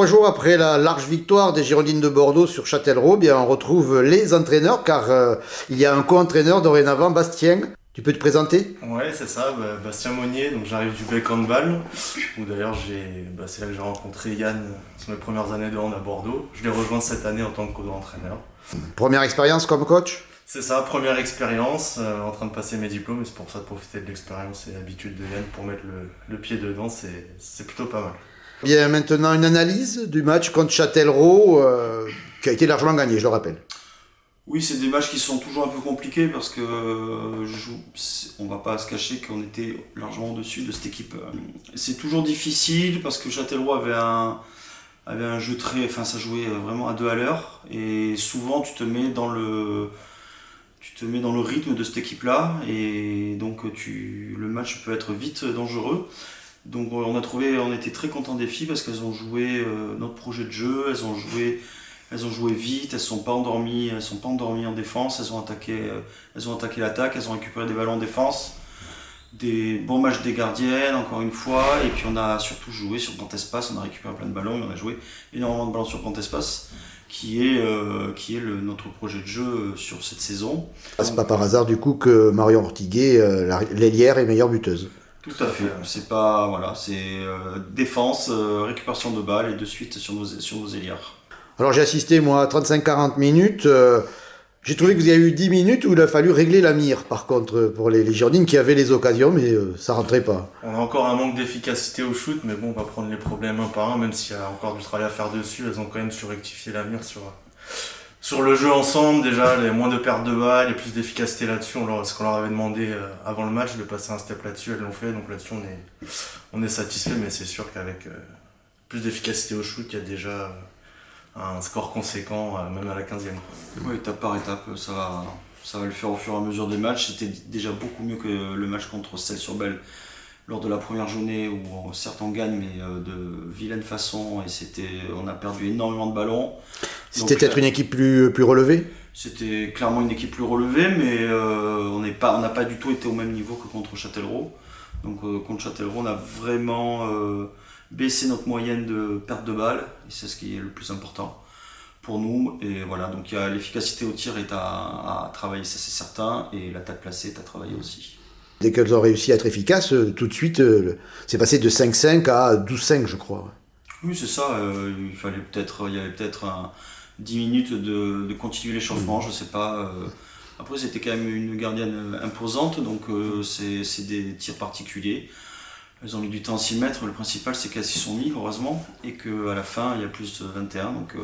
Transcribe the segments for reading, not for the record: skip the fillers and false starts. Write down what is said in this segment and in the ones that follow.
3 jours après la large victoire des Girondines de Bordeaux sur Châtellerault, bien, on retrouve les entraîneurs car il y a un co-entraîneur dorénavant, Bastien. Tu peux te présenter? Ouais, c'est ça, Bastien Monnier, donc j'arrive du Bec Handball, où d'ailleurs c'est là que j'ai rencontré Yann sur mes premières années de hand à Bordeaux. Je l'ai rejoint cette année en tant que co-entraîneur. Première expérience comme coach? C'est ça, première expérience, en train de passer mes diplômes, et c'est pour ça de profiter de l'expérience et l'habitude de Yann pour mettre le pied dedans, c'est plutôt pas mal. Bien, maintenant une analyse du match contre Châtellerault, qui a été largement gagné, je le rappelle. Oui, c'est des matchs qui sont toujours un peu compliqués parce que on va pas se cacher qu'on était largement au-dessus de cette équipe. C'est toujours difficile parce que Châtellerault avait un jeu enfin ça jouait vraiment à 2 à l'heure et souvent tu te mets dans le rythme de cette équipe-là et donc le match peut être vite dangereux. Donc on était très contents des filles parce qu'elles ont joué notre projet de jeu, elles ont joué vite, elles ne sont pas endormies en défense, elles ont attaqué l'attaque, elles ont récupéré des ballons en défense, des bons matchs des gardiennes encore une fois, et puis on a surtout joué sur grand espace, on a récupéré plein de ballons, et on a joué énormément de ballons sur grand espace, qui est notre projet de jeu sur cette saison. C'est pas par hasard du coup que Marion Ortiguet, l'ailière, est meilleure buteuse. Tout à fait, c'est défense, récupération de balles et de suite sur nos ailières. Alors j'ai assisté moi à 35-40 minutes, j'ai trouvé que vous avez eu 10 minutes où il a fallu régler la mire par contre pour les Girondines qui avaient les occasions mais ça rentrait pas. On a encore un manque d'efficacité au shoot, mais bon, on va prendre les problèmes un par un, même s'il y a encore du travail à faire dessus, elles ont quand même su rectifier la mire sur le jeu ensemble, déjà, les moins de pertes de balles et plus d'efficacité là-dessus, ce qu'on leur avait demandé avant le match, de passer un step là-dessus, elles l'ont fait, donc là-dessus on est satisfait, mais c'est sûr qu'avec plus d'efficacité au shoot, il y a déjà un score conséquent, même à la 15e. Oui, étape par étape, ça va le faire au fur et à mesure des matchs. C'était déjà beaucoup mieux que le match contre Celles-sur-Belle lors de la première journée où certes on gagne, mais de vilaine façon, et on a perdu énormément de ballons. C'était peut-être une équipe plus relevée? C'était clairement une équipe plus relevée, mais on n'a pas du tout été au même niveau que contre Châtellerault. Donc contre Châtellerault, on a vraiment baissé notre moyenne de perte de balles, et c'est ce qui est le plus important pour nous. Et voilà, donc l'efficacité au tir est à travailler, ça c'est certain, et l'attaque placée est à travailler aussi. Dès qu'elles ont réussi à être efficaces, tout de suite, c'est passé de 5-5 à 12-5 je crois. Oui, c'est ça, il y avait peut-être 10 minutes de continuer l'échauffement, je sais pas. Après c'était quand même une gardienne imposante, donc c'est des tirs particuliers. Elles ont mis du temps à s'y mettre, le principal c'est qu'elles s'y sont mis heureusement, et qu'à la fin il y a plus de 21, donc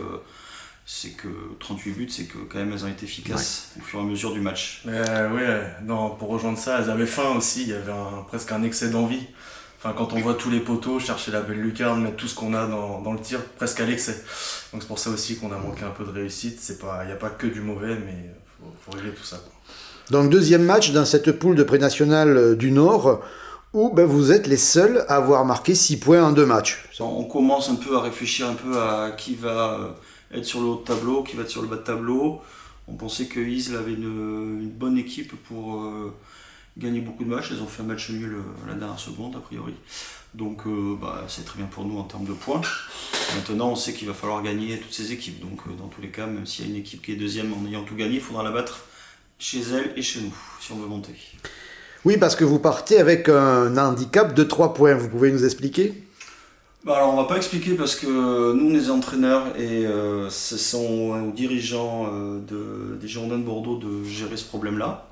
c'est que 38 buts, c'est que quand même elles ont été efficaces au fur et à mesure du match. Pour rejoindre ça, elles avaient faim aussi, il y avait presque un excès d'envie. Enfin, quand on voit tous les poteaux, chercher la belle lucarne, mettre tout ce qu'on a dans le tir, presque à l'excès. Donc c'est pour ça aussi qu'on a manqué un peu de réussite. Il n'y a pas que du mauvais, mais faut régler tout ça. Donc deuxième match dans cette poule de pré-nationale du Nord, où vous êtes les seuls à avoir marqué 6 points en 2 matchs. On commence un peu à réfléchir un peu à qui va être sur le haut de tableau, qui va être sur le bas de tableau. On pensait que Isle avait une bonne équipe pour gagner beaucoup de matchs. Elles ont fait un match nul à la dernière seconde, a priori. Donc c'est très bien pour nous en termes de points. Maintenant, on sait qu'il va falloir gagner toutes ces équipes. Donc dans tous les cas, même s'il y a une équipe qui est deuxième en ayant tout gagné, il faudra la battre chez elle et chez nous, si on veut monter. Oui, parce que vous partez avec un handicap de 3 points. Vous pouvez nous expliquer ? Alors on va pas expliquer parce que nous, les entraîneurs, et ce sont aux dirigeants des Girondins de Bordeaux de gérer ce problème-là.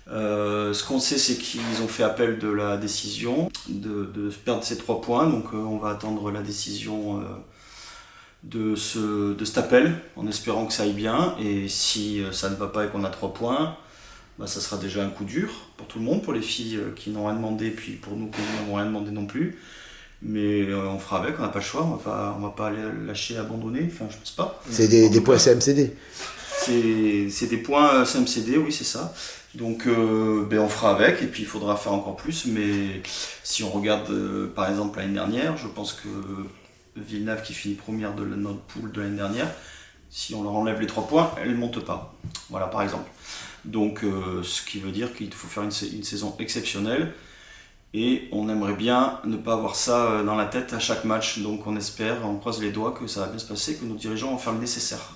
Ce qu'on sait, c'est qu'ils ont fait appel de la décision de perdre ces 3 points. Donc on va attendre la décision de cet appel en espérant que ça aille bien. Et si ça ne va pas et qu'on a 3 points, ça sera déjà un coup dur pour tout le monde, pour les filles qui n'ont rien demandé, puis pour nous qui n'avons rien demandé non plus. Mais on fera avec, on n'a pas le choix, on va pas lâcher, abandonner, enfin je pense pas. C'est des points CMCD. C'est des points CMCD, oui c'est ça. Donc on fera avec, et puis il faudra faire encore plus, mais si on regarde par exemple l'année dernière, je pense que Villeneuve qui finit première de notre poule de l'année dernière, si on leur enlève les 3 points, elle ne monte pas. Voilà par exemple. Donc ce qui veut dire qu'il faut faire une saison exceptionnelle. Et on aimerait bien ne pas avoir ça dans la tête à chaque match. Donc on espère, on croise les doigts que ça va bien se passer, que nos dirigeants vont faire le nécessaire.